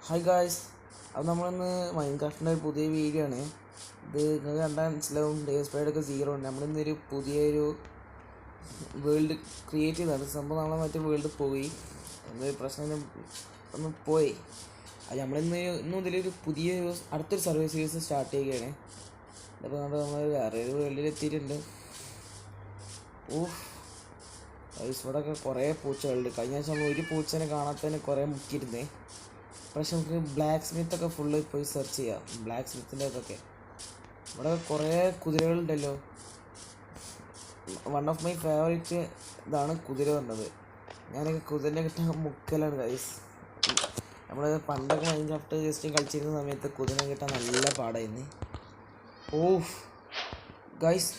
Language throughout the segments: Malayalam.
ഹായ് ഗായ്സ്, അപ്പോൾ നമ്മളിന്ന് മൈൻക്രാഫ്റ്റിൻ്റെ ഒരു പുതിയ വീഡിയോ ആണ്. ഇത് നിങ്ങൾ കണ്ടാൽ മനസ്സിലാവും, ഡേ സ്പൈഡൊക്കെ 0 ഉണ്ട്. നമ്മളിന്നൊരു പുതിയൊരു വേൾഡ് ക്രിയേറ്റ് ചെയ്തതാണ്. സംഭവം നമ്മളെ മറ്റേ വേൾഡ് പോയി എന്തൊരു പ്രശ്നം ഒന്ന് പോയി. അത് ഇന്ന് മുതലൊരു പുതിയൊരു അടുത്തൊരു സർവേ സീരീസ് സ്റ്റാർട്ട് ചെയ്യുകയാണ്. അപ്പോൾ നമ്മൾ വേറെ ഒരു വേൾഡിൽ എത്തിയിട്ടുണ്ട്. ഇവിടെയൊക്കെ കുറേ പൂച്ചകളുണ്ട്. കഴിഞ്ഞ ആഴ്ച നമ്മൾ ഒരു പൂച്ചനെ കാണാത്തതിന് കുറേ മുക്കിയിരുന്നേ. പക്ഷെ നമുക്ക് ബ്ലാക്ക് സ്മിത്തൊക്കെ ഫുള്ള് പോയി സെർച്ച് ചെയ്യാം. ബ്ലാക്ക് സ്മിത്തിൻ്റെ അതൊക്കെ ഇവിടെ കുറേ കുതിരകളുണ്ടല്ലോ. വൺ ഓഫ് മൈ ഫേവറേറ്റ് ഇതാണ് കുതിര വന്നത്. ഞാനൊക്കെ കുതിരനെ കിട്ടാൻ മുക്കലാണ് ഗൈസ്. നമ്മൾ പണ്ടൊക്കെ മൈൻക്രാഫ്റ്റ് ജസ്റ്റ് കളിച്ചിരുന്ന സമയത്ത് കുതിരനെ കിട്ടാൻ നല്ല പാടായിരുന്നു. Guys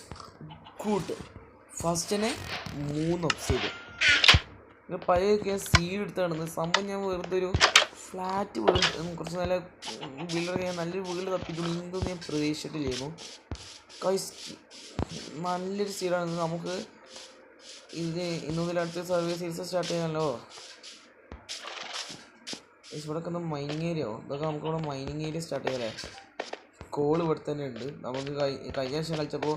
good. ഫസ്റ്റിനെ 3 ഒബ്സൈഡ് പഴയൊക്കെ സീഡ് എടുത്ത് കിടന്നത് സംഭവം. ഞാൻ വെറുതെ ഒരു ഫ്ലാറ്റ് വീട് കുറച്ച് നല്ല ബിൽഡർ നല്ലൊരു വീട് തപ്പിയിട്ടുണ്ട്. ഇതൊന്നും ഞാൻ പ്രതീക്ഷിച്ചിട്ടില്ലായിരുന്നു ഗൈസ്. നല്ലൊരു സീഡാണ്. നമുക്ക് ഇത് ഇന്നു മുതൽ അടുത്ത സർവീസ് സീരീസ് സ്റ്റാർട്ട് ചെയ്യാമല്ലോ. ഇവിടെയൊക്കെ ഒന്ന് മൈനിങ് ഏരിയ ഇതൊക്കെ നമുക്കിവിടെ മൈനിങ് ഏരിയ സ്റ്റാർട്ട് ചെയ്യാമല്ലേ. കോൾ ഇവിടെ തന്നെ ഉണ്ട്. നമുക്ക് കഴിഞ്ഞ വർഷം കളിച്ചപ്പോൾ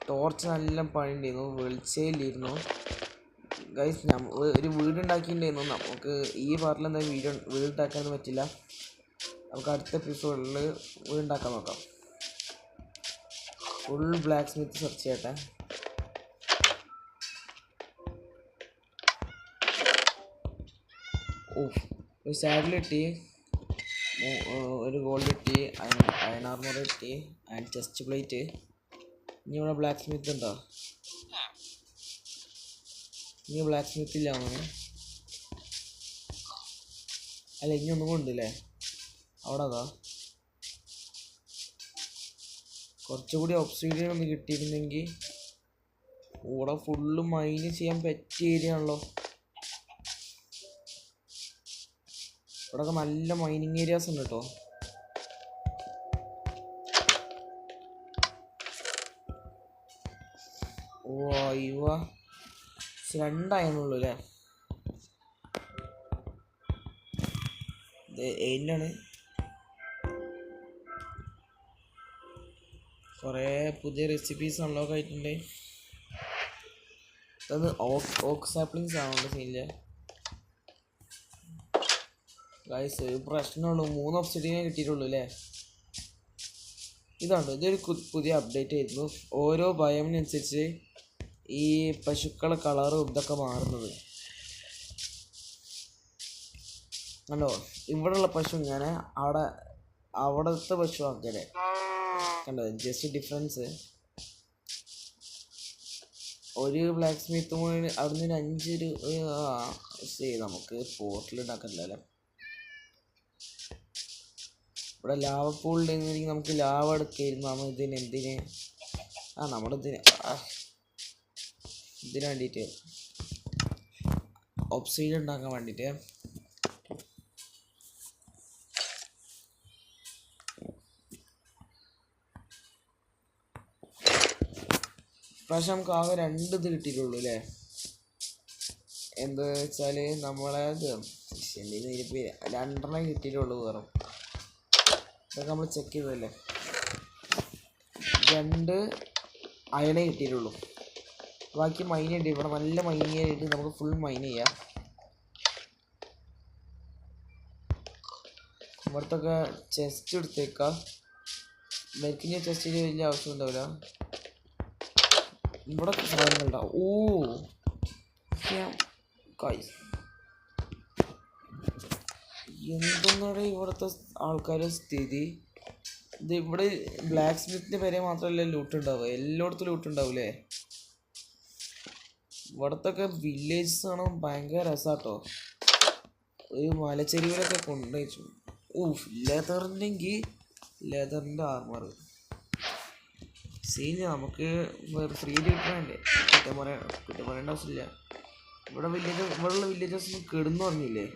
ടോർച്ച് നല്ല പണി ഉണ്ടായിരുന്നു, വെളിച്ചയില്ലായിരുന്നു ഗൈസ്. ഒരു വീടുണ്ടാക്കിയിട്ടുണ്ടായിരുന്നു. നമുക്ക് ഈ പാർട്ടിൽ എന്തായാലും വീടുണ്ടാക്കാനൊന്നും പറ്റില്ല. നമുക്ക് അടുത്ത എപ്പിസോഡിൽ വീടുണ്ടാക്കാൻ നോക്കാം. ഫുൾ ബ്ലാക്ക് സ്മിത്ത് സെർച്ച് ചെയ്യട്ടെ. ഒരു സാഡിൽ കിട്ടി, ഒരു ഗോൾഡ് കിട്ടി, അയൺ ആർമർ കിട്ടി, ആൻഡ് ചെസ്റ്റ് പ്ലേറ്റ്. ഇനി ഇവിടെ ബ്ലാക്ക് സ്മിത്ത് ഉണ്ടോ? ഇനി ബ്ലാക്ക് സ്മിത്ത് ഇല്ല അങ്ങനെ. അല്ല, ഇനി ഒന്നും കൊണ്ടല്ലേ അവിടെ. അതാ കുറച്ചുകൂടി ഒബ്സിഡിയൻ ഒന്ന് കിട്ടിയിരുന്നെങ്കിൽ ഇവിടെ ഫുള്ള് മൈന് ചെയ്യാൻ പറ്റിയ ഏരിയ ആണല്ലോ. ഇവിടെയൊക്കെ നല്ല മൈനിങ് ഏരിയാസ് ഉണ്ട് കേട്ടോ. ഇവ 2 അല്ലേ? ഇത് 8 കുറേ പുതിയ റെസിപ്പീസ് അൺലോക്ക് ആയിട്ടുണ്ട്. അത് ഓക്ക് സാപ്ലിങ്സ് ആണോ സീനില്ല ഗൈസ്. ഒരു പ്രശ്നമുള്ളൂ, 3 ഒബ്സിഡിയനെ കിട്ടിയിട്ടുള്ളൂ അല്ലേ. ഇതൊരു പുതിയ അപ്ഡേറ്റ് ആയിരുന്നു. ഓരോ ബയോമിനനുസരിച്ച് ഈ പശുക്കളെ കളറും ഇതൊക്കെ മാറുന്നത് കണ്ടോ. ഇവിടെയുള്ള പശു ഇങ്ങനെ, അവിടുത്തെ പശു അങ്ങനെ കണ്ടോ. Just difference. ഒരു ബ്ലാക്ക് സ്മിത്ത് അവിടുന്ന് ഒരു 5 നമുക്ക് പോർട്ടൽ ഉണ്ടാക്കണ്ടല്ലോ. ഇവിടെ ലാവ പൂളുണ്ടെങ്കിൽ നമുക്ക് ലാവ എടുക്കായിരുന്നു. നമ്മൾ എന്തിന് നമ്മുടെ ഇതിന് വേണ്ടിയിട്ട് ഒബ്സൈഡ് ഉണ്ടാക്കാൻ വേണ്ടിയിട്ട്. പക്ഷെ നമുക്ക് ആകെ 2 ഇത് കിട്ടിയിട്ടുള്ളൂ അല്ലേ. എന്താ വെച്ചാൽ നമ്മളെ 2 കിട്ടിയിട്ടുള്ളൂ. വേറെ ഇതൊക്കെ നമ്മൾ ചെക്ക് ചെയ്തതല്ലേ. 2 അയണേ കിട്ടിയിട്ടുള്ളൂ. ബാക്കി മൈൻ ഉണ്ട്. ഇവിടെ നല്ല മൈനിങ് ആയിട്ട് നമുക്ക് ഫുൾ മൈൻ ചെയ്യാം. ഇവിടത്തൊക്കെ ചെസ്റ്റ് എടുത്തേക്കാം. മെക്കിൻ്റെ ചെസ്റ്റിന് വലിയ ആവശ്യം ഉണ്ടാവില്ല. ഇവിടെ സാധനങ്ങളുണ്ടാവും. എന്തെന്നാണ് ഇവിടുത്തെ ആൾക്കാരുടെ സ്ഥിതി. ഇത് ഇവിടെ ബ്ലാക്ക് സ്മിത്തിൻ്റെ പേരെ മാത്രമല്ല ലൂട്ട് ഉണ്ടാവുക, എല്ലായിടത്തും ലൂട്ട് ഉണ്ടാവില്ലേ. ഇവിടത്തൊക്കെ വില്ലേജസ് കാണാൻ ഭയങ്കര രസാട്ടോ. ഒരു മലച്ചെരിവിലൊക്കെ കൊണ്ടുവച്ചു. ലെതറിൻ്റെ ആർമർ സീന് നമുക്ക് ഫ്രീ കിട്ടണല്ലേ. കുറ്റം പറയേണ്ട ആവശ്യമില്ല. ഇവിടെയുള്ള വില്ലേജസ് ഒന്നും കെടുന്നു പറഞ്ഞില്ലേ.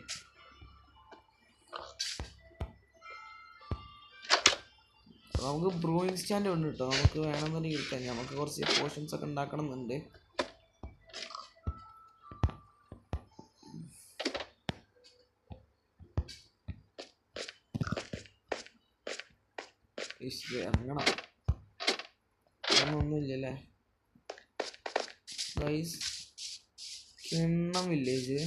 നമുക്ക് ബ്രൂയിങ് സ്റ്റാൻഡ് ഉണ്ട് കേട്ടോ. നമുക്ക് വേണമെന്നുണ്ടെങ്കിൽ കിട്ടാൻ. നമുക്ക് കുറച്ച് പോർഷൻസ് ഒക്കെ ഉണ്ടാക്കണം എന്നുണ്ട്. ഇറങ്ങണം. ഒന്നുമില്ലല്ലേ ഗൈസ്. കിണ്ണം വില്ലേജ്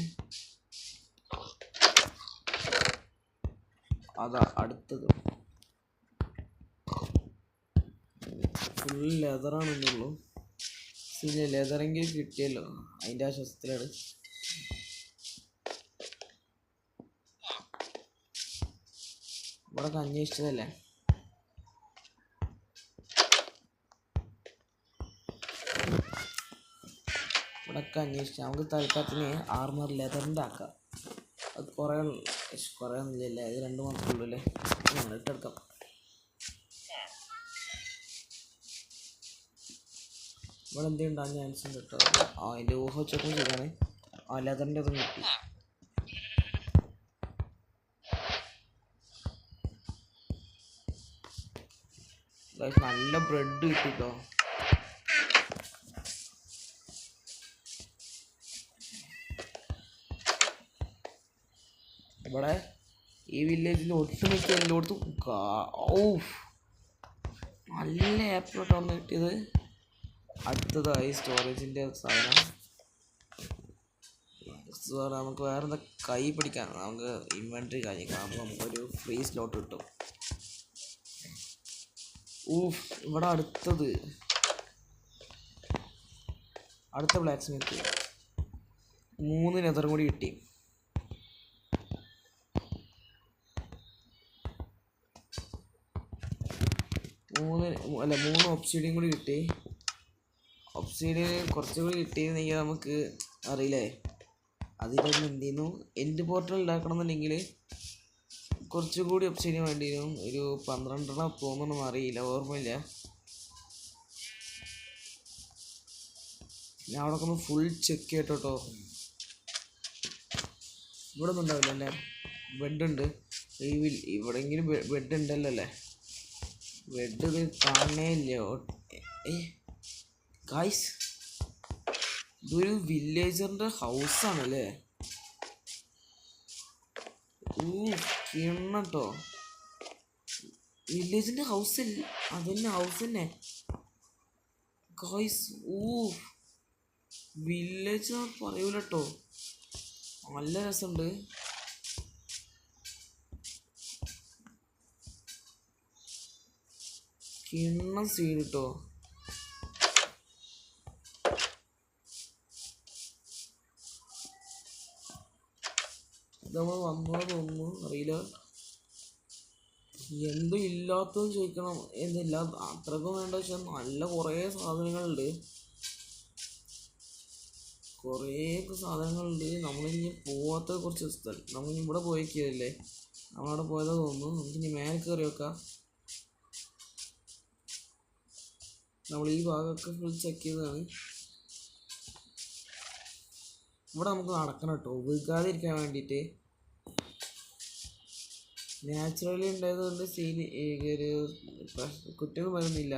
അതാ അടുത്തത്. ഫുൾ ലെതറാണെന്നുള്ളൂ. പിന്നെ ലെതറെങ്കിലും കിട്ടിയല്ലോ, അതിൻ്റെ ആശ്വാസത്തിലാണ്. ഇവിടെ അന്വേഷിച്ചതല്ലേ. ഇവിടെയൊക്കെ അന്വേഷിച്ച നമുക്ക് തൽക്കാലത്തിന് ആർമർ ലെതറിൻ്റെ ആക്കാം. അത് കുറേ ഒന്നുമില്ലല്ലേ, ഇത് 2 മാസത്തുള്ളൂ അല്ലേ. ഇട്ടെടുക്കാം. ഇവിടെ എന്തെങ്കിലും ഉണ്ടാകാൻ ചാൻസ് ഉണ്ട് കേട്ടോ. അതിൻ്റെ ഊഹ വെച്ചൊക്കെ ചെയ്താണ്. ലെതറിൻ്റെ അതും കിട്ടി. നല്ല ബ്രെഡ് കിട്ടിട്ടോ. ഇവിടെ ഈ വില്ലേജിൽ ഒട്ടുമിക്ക എല്ലായിടത്തും നല്ല ആപ്പിലോട്ടാണ് കിട്ടിയത്. അടുത്തതായി സ്റ്റോറേജിൻ്റെ സാധനം. നമുക്ക് വേറെ എന്താ കൈ പിടിക്കാൻ, നമുക്ക് ഇൻവെൻട്രി കാര്യം. അപ്പോൾ നമുക്കൊരു ഫ്രീ സ്ലോട്ട് കിട്ടും. ഇവിടെ അടുത്ത ബ്ലാക്ക് സ്മിത്ത് 3 ലെതറും കൂടി കിട്ടി. 3 ഒബ്സിഡിയും കൂടി കിട്ടി. ഒബ്സിഡിയൻ കുറച്ചുകൂടി കിട്ടിയെന്നെങ്കിൽ നമുക്ക് അറിയില്ലേ. അതിലൊന്നും എന്ത് ചെയ്യുന്നു, എൻഡ് പോർട്ടൽ ഉണ്ടാക്കണം എന്നുണ്ടെങ്കിൽ കുറച്ചുകൂടി ഒബ്സിഡിയൻ വേണ്ടി വരും. ഒരു 12 തോന്നണം, അറിയില്ല, ഓർമ്മയില്ല. ഞാൻ അവിടെ ഒന്ന് ഫുൾ ചെക്ക് ചെയ്യട്ടോ. ഇവിടെ ഒന്നും ഉണ്ടാവില്ല അല്ലേ, ബെഡ് ഉണ്ട്. ഇവിടെയെങ്കിലും ബെഡ് ഉണ്ടല്ലോ അല്ലേ. ബെഡ് ഇത് കാണണേ ഇല്ല ഗായ്സ്. ഇതൊരു വില്ലേജറിൻ്റെ ഹൗസാണല്ലേ. കിണ്ണട്ടോ, വില്ലേജിൻ്റെ ഹൗസ് അതന്നെ, ഹൗസ് തന്നെ ഗായ്സ്. വില്ലേജ് പറയൂലട്ടോ, നല്ല രസമുണ്ട്. കിണ്ണം സീൻ കിട്ടോ. നമ്മൾ വന്നോ തോന്നുന്നു, അറിയില്ല. എന്തും ഇല്ലാത്തതും ചോദിക്കണം എന്നില്ല, അത്രക്കും വേണ്ട. പക്ഷെ നല്ല കുറേ സാധനങ്ങളുണ്ട്, നമ്മളിനി പോവാത്ത കുറച്ച് സ്ഥലം. നമ്മളിനി ഇവിടെ പോയേക്കല്ലേ, നമ്മളവിടെ പോയതാ തോന്നുന്നു. നമുക്കിനി മേലെ കയറി വെക്കാം. നമ്മൾ ഈ ഭാഗമൊക്കെ ഫുൾ ചെക്ക് ചെയ്തതാണ്. ഇവിടെ നമുക്ക് നടക്കണം കേട്ടോ, വീഴാതിരിക്കാൻ വേണ്ടിയിട്ട്. നാച്ചുറലി ഉണ്ടായതുകൊണ്ട് ഒരു കുറ്റമൊന്നും വരുന്നില്ല,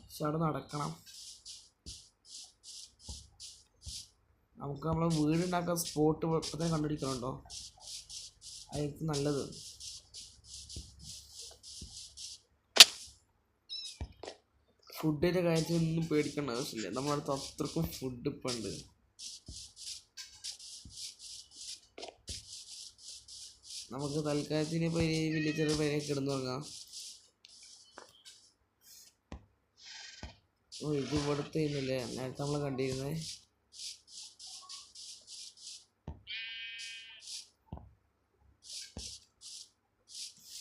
പക്ഷെ അവിടെ നടക്കണം. നമുക്ക് നമ്മളെ വീടുണ്ടാക്കാൻ സ്പോട്ട് ഇപ്പോഴത്തെ കണ്ടുപിടിക്കണുണ്ടോ, അതായിരിക്കും നല്ലത്. ഫുഡിൻ്റെ കാര്യത്തിൽ ഒന്നും പേടിക്കേണ്ട ആവശ്യമില്ല, നമ്മുടെ അടുത്ത് അത്രക്കും ഫുഡ് ഇപ്പം ഉണ്ട്. നമുക്ക് തൽക്കാലത്തിന് ഇപ്പോൾ ഈ വില്ലേജർ പേരെ കിടന്നുറങ്ങാം. ഇത് ഇവിടുത്തെ ഇന്നല്ലേ നേരത്തെ നമ്മൾ കണ്ടിരുന്നത്.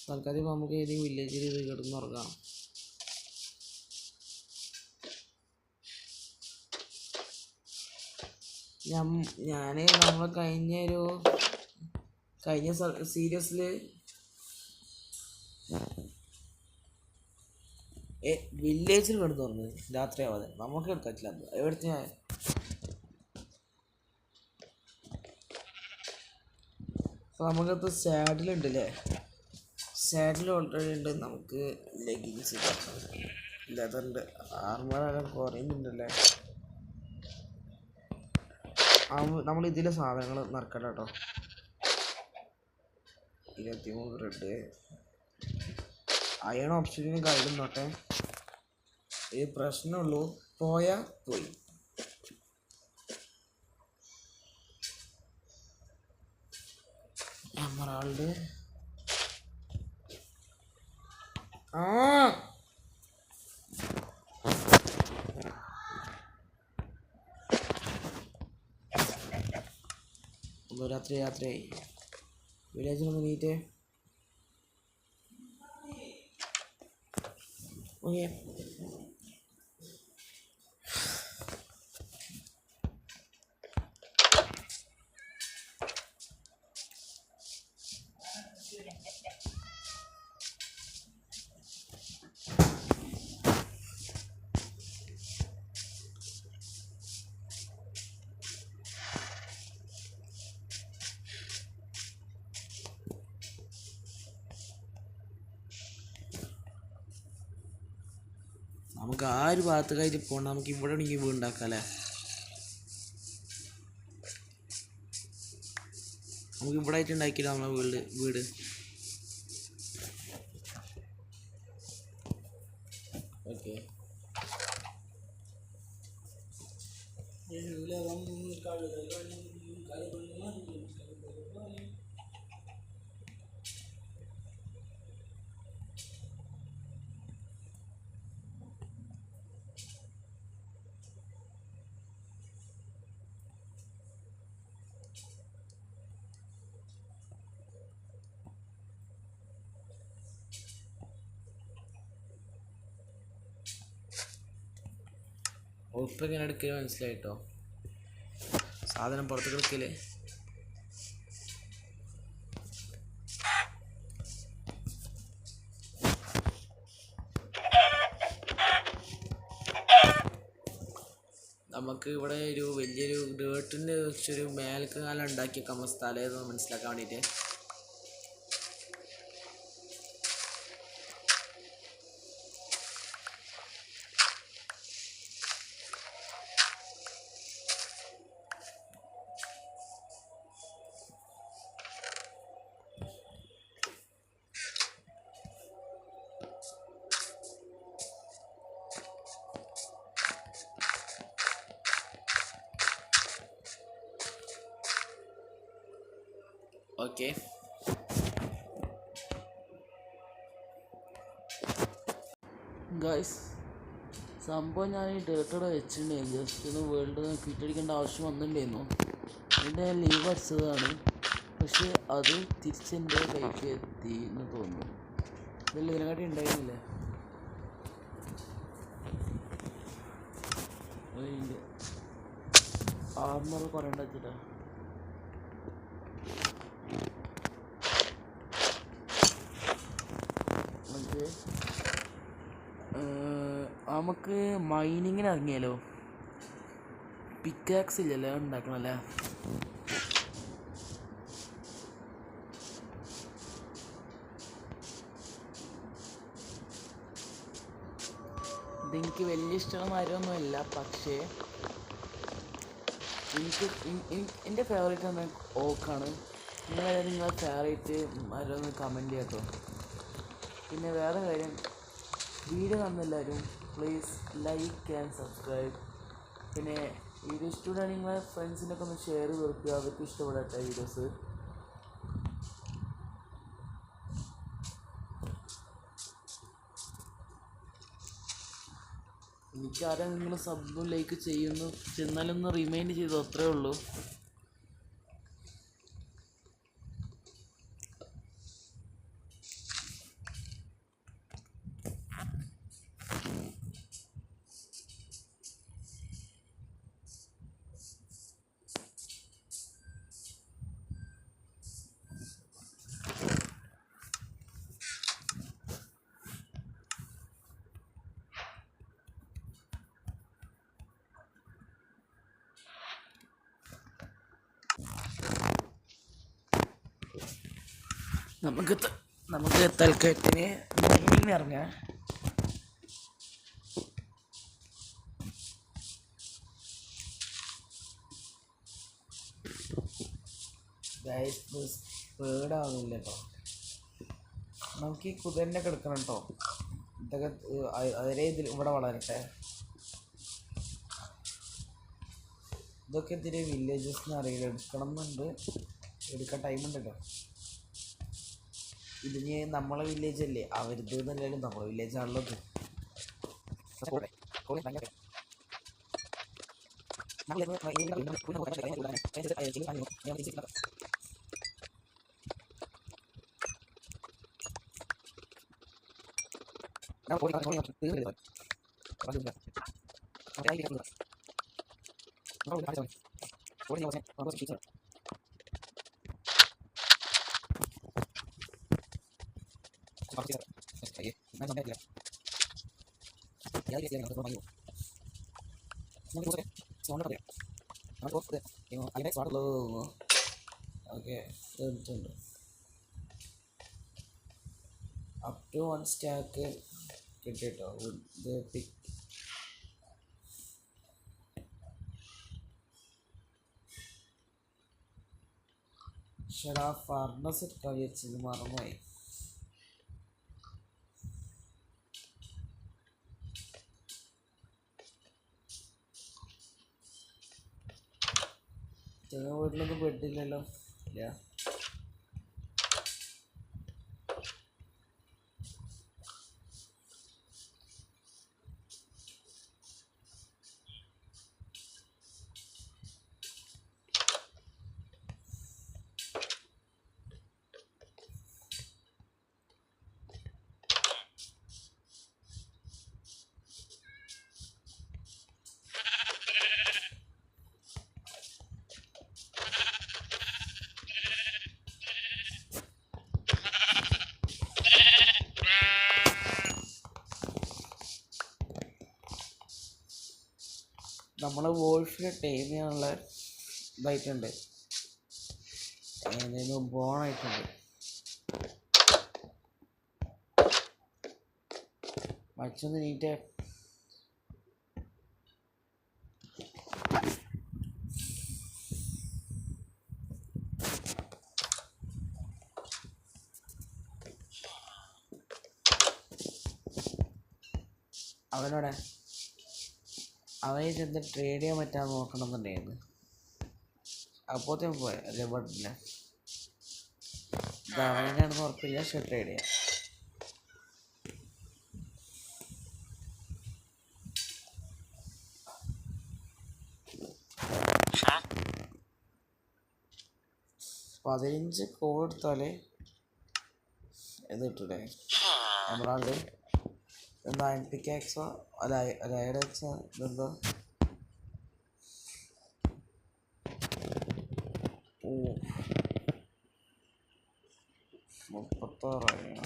തൽക്കാലം നമുക്ക് ഏതെങ്കിലും വില്ലേജിൽ ഇത് കിടന്നുറങ്ങാം. നമ്മൾ കഴിഞ്ഞ സീരീസിൽ വില്ലേജിൽ കിടന്നു പറഞ്ഞത് രാത്രിയാവാതെ നമുക്ക് എടുക്കാൻ പറ്റില്ല. എവിടുത്തെ അപ്പോൾ നമുക്കത് സാഡിലുണ്ട് അല്ലേ, സാഡിൽ ഓൾറെഡി ഉണ്ട്. നമുക്ക് ലെഗിൻസ് ലെതറിൻ്റെ ആർമറെല്ലാം കുറയുന്നുണ്ടല്ലേ. നമ്മൾ ഇതിലെ സാധനങ്ങൾ നടക്കണ്ട കേട്ടോ. 23 റെഡ്, അയൺ ഓപ്ഷനും കയ്യിലും നോട്ടെ. ഈ പ്രശ്നമുള്ളൂ, പോയാൽ പോയി. എമറാൾഡ് രാത്രിയായി. വില്ലേജിലൊന്ന് നീറ്റേ. ഓക്കെ, നമുക്ക് ആ ഒരു ഭാഗത്തേക്കായിട്ട് പോകണം. നമുക്ക് ഇവിടെ ആണെങ്കിൽ വീട് ഉണ്ടാക്കാം. നമുക്ക് ഇവിടെ ആയിട്ട് ഉണ്ടാക്കിയില്ല നമ്മളെ വീട്. ഓക്കെ, ഇപ്പം ഇങ്ങനെ എടുക്കല് മനസ്സിലായിട്ടോ. സാധനം പുറത്ത് എടുക്കല്. നമുക്ക് ഇവിടെ ഒരു വലിയൊരു ഡേർട്ടിൻ്റെ വെച്ചൊരു മേൽക്ക് കാലം ഉണ്ടാക്കി വെക്കാം നമ്മൾ സ്ഥലം ഏതെന്ന് മനസ്സിലാക്കാൻ വേണ്ടിയിട്ട്. ഓക്കെ, ഗൈസ്, സംഭവം ഞാൻ ഈ ഡേറ്റോടെ വെച്ചിട്ടുണ്ടായിരുന്നു. ജസ്റ്റ് ഒന്ന് വേൾഡ് ക്വിറ്റ് ആവശ്യം വന്നിട്ടുണ്ടായിരുന്നു. എൻ്റെ ലീവ് അടിച്ചതാണ്. പക്ഷെ അത് തിരിച്ചെൻ്റെ കൈക്ക് എത്തി എന്ന് തോന്നുന്നു. ഇതെല്ലാം ഇതിനെക്കാട്ടി ഉണ്ടായിരുന്നില്ലേ. ആർമർ പറയണ്ട വെച്ചിട്ടാ. നമുക്ക് മൈനിങ്ങിന് ഇറങ്ങിയാലോ. പിക്കാക്സ് ഇല്ലല്ലോ ഉണ്ടാക്കണല്ലേ. ഇതെനിക്ക് വലിയ ഇഷ്ടമുള്ള മരമൊന്നുമില്ല. പക്ഷേ എൻ്റെ ഫേവറേറ്റ് എന്ന് ഓക്കാണ്. നിങ്ങളെ ഫേവറേറ്റ് മരം ഒന്ന് കമൻറ്റ് ചെയ്യാം കേട്ടോ. പിന്നെ വേറെ കാര്യം, വീഡിയോ കാണുന്നെല്ലാവരും പ്ലീസ് ലൈക്ക് ആൻഡ് സബ്സ്ക്രൈബ്. പിന്നെ വീഡിയോ ഇഷ്ടപ്പെടുകയാണെങ്കിൽ നിങ്ങളെ ഫ്രണ്ട്സിനൊക്കെ ഒന്ന് ഷെയർ ചെയ്ത് കൊടുക്കുക, അവർക്ക് ഇഷ്ടപ്പെടട്ടെ വീഡിയോസ്. എനിക്കറിയാം നിങ്ങൾ സബും ലൈക്ക് ചെയ്യുന്നു, ചെന്നാലൊന്ന് റിമൈൻഡ് ചെയ്തു, അത്രേ ഉള്ളൂ. നമുക്ക് തൽക്കാലത്തിന് മൈനിങ്ങിന് ഇറങ്ങാം. സ്പീഡാവുന്നില്ല കേട്ടോ. നമുക്ക് ഈ കുതിരനെ എടുക്കണം കേട്ടോ. ഇതൊക്കെ അതിലെ ഇതിൽ ഇവിടെ വളരട്ടെ. ഇതൊക്കെ ഇതിലെ വില്ലേജസ് എന്ന് അറിയില്ല, എടുക്കണം എന്നുണ്ട്, എടുക്കാൻ ടൈമുണ്ടല്ലോ. ഇതിന് നമ്മളെ വില്ലേജ് അല്ലേ, അവരുത് എന്നല്ലാലും നമ്മളെ വില്ലേജ് ആണല്ലോ ഇത്. ഓക്കെ, തീർച്ചയുണ്ട്. അപ് ടു 1 സ്റ്റാക്ക് കിട്ടിട്ടോ. ഇത് പിക്ക് ഷെടാ ഫർണസ് എടുക്കാൻ വിചാരിച്ചത് മറന്നുപോയി. വീട്ടിലൊന്നും പെട്ടില്ലല്ലോ. ഇല്ല, നമ്മളെ വോൾഫിനെ ടൈം ചെയ്യാനുള്ള ഇതായിട്ടുണ്ട്, ബോണായിട്ടുണ്ട്. മറ്റൊന്ന് നീറ്റ് അവനോടെ അവനെ ചെന്ന് ട്രേഡ് ചെയ്യാൻ പറ്റാന്ന് നോക്കണം എന്നുണ്ടായിരുന്നു. അപ്പോഴത്തേക്കും പോയ രബർട്ടില്ല, ഇത് അവനാണെന്ന് ഉറപ്പില്ല, പക്ഷെ ട്രേഡ് ചെയ്യാം. $15 കോഡ് എടുത്താലേ ഇത് കിട്ടൂലേ എമറാൾഡ്. എന്താ പിക്കാക്സോ അലൈഡക്സോ ഇതെന്തോ. ഓ 36.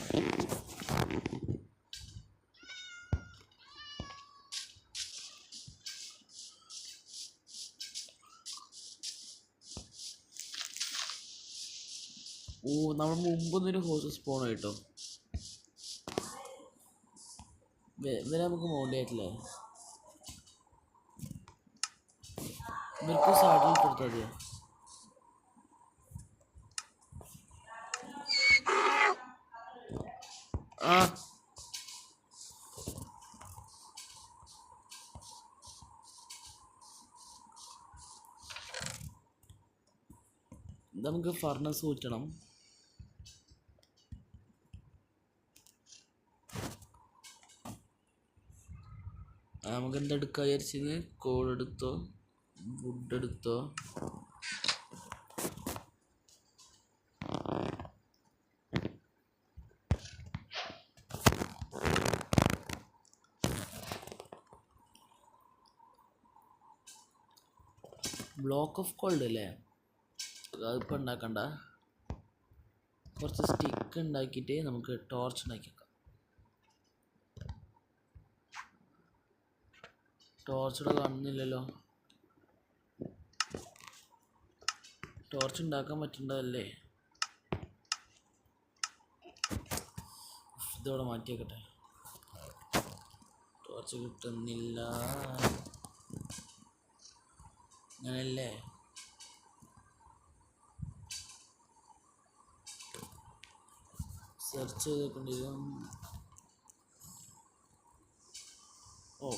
ഓ, നമ്മൾ മുമ്പൊന്നൊരു ഹോഴ്സസ് പോകണം കേട്ടോ. ഇവരെ നമുക്ക് മൗണ്ട് ആയിട്ടില്ലേ, ഇവർക്ക് സാഡിൽ കൊടുത്താൽ മതിയോ? ആ നമുക്ക് ഫർണസ് ഊറ്റണം. നമുക്ക് എന്തെടുക്കുക വിചാരിച്ചത്? കോൾ എടുത്തോ, വുഡ് എടുത്തോ. ബ്ലോക്ക് ഓഫ് കോൾഡ് അല്ലേ, അതിപ്പോൾ ഉണ്ടാക്കണ്ട. കുറച്ച് സ്റ്റിക്ക് ഉണ്ടാക്കിയിട്ട് നമുക്ക് ടോർച്ച് ഉണ്ടാക്കി വെക്കാം. ടോർച്ചിടെ കാണുന്നില്ലല്ലോ. ടോർച്ച് ഉണ്ടാക്കാൻ പറ്റേണ്ടതല്ലേ. ഇതോടെ മാറ്റി വെക്കട്ടെ, ടോർച്ച് കിട്ടുന്നില്ല. അങ്ങനല്ലേ, സെർച്ച് ചെയ്തേക്കൊണ്ടിരിക്കും. ഓ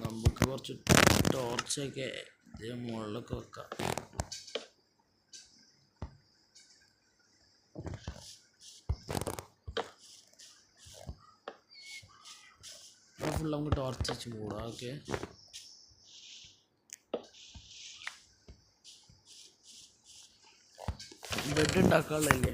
നമുക്ക് കുറച്ച് ടോർച്ചൊക്കെ ഇതിന് മുകളിലൊക്കെ വെക്കാം. ഫുൾ നമുക്ക് ടോർച്ച് വെച്ച് മൂടാം. Okay, bed ഉണ്ടാക്കാനുള്ളതല്ലേ.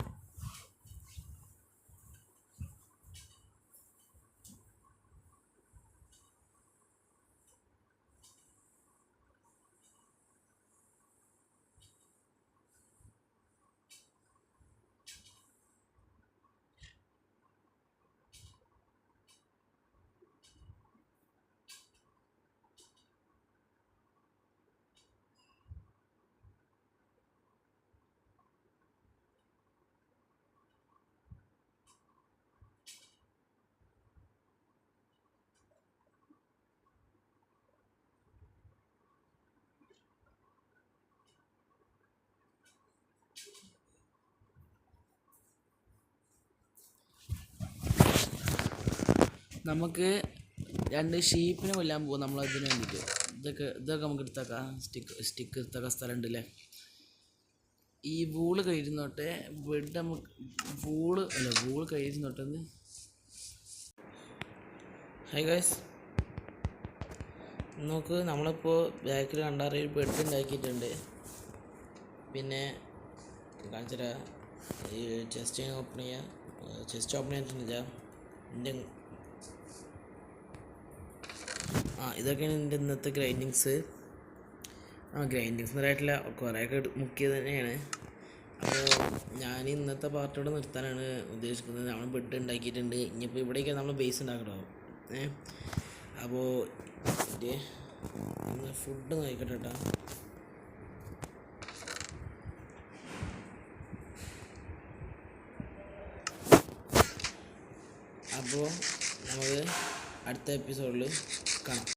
നമുക്ക് 2 ഷീപ്പിനെ കൊല്ലാൻ പോകും നമ്മൾ അതിന് വേണ്ടിയിട്ട്. ഇതൊക്കെ നമുക്ക് എടുത്തേക്കാം. സ്റ്റിക്ക് എടുത്തേക്കാൻ സ്ഥലം ഉണ്ടല്ലേ. ഈ വൂള് കഴിയുന്നോട്ടെ ബെഡ് നമുക്ക് വൂള് കഴിയുന്നോട്ടെന്ന്. ഹായ് ഗൈസ്, നോക്ക്, നമ്മളിപ്പോൾ ബാക്കിൽ കണ്ടാറ് ഒരു ബെഡ് ഉണ്ടാക്കിയിട്ടുണ്ട്. പിന്നെ കാണിച്ചാൽ ഈ ചെസ്റ്റ് ഓപ്പൺ ചെയ്തിട്ടില്ല. എൻ്റെ ഇതൊക്കെയാണ് എൻ്റെ ഇന്നത്തെ ഗ്രൈൻഡിങ്സ്. ഗ്രൈൻഡിങ്സിനായിട്ടില്ല, കുറേയൊക്കെ മുക്കിയത് തന്നെയാണ്. അപ്പോൾ ഞാൻ ഇന്നത്തെ പാർട്ടോടെ നിർത്താനാണ് ഉദ്ദേശിക്കുന്നത്. നമ്മൾ ബെഡ് ഉണ്ടാക്കിയിട്ടുണ്ട്. ഇനിയിപ്പോൾ ഇവിടേക്ക് നമ്മൾ ബേസ് ഉണ്ടാക്കണോ. അപ്പോൾ ഫുഡ് നോക്കട്ടെ കേട്ടോ. അപ്പോൾ നമുക്ക് അടുത്ത എപ്പിസോഡിൽ കാണാം.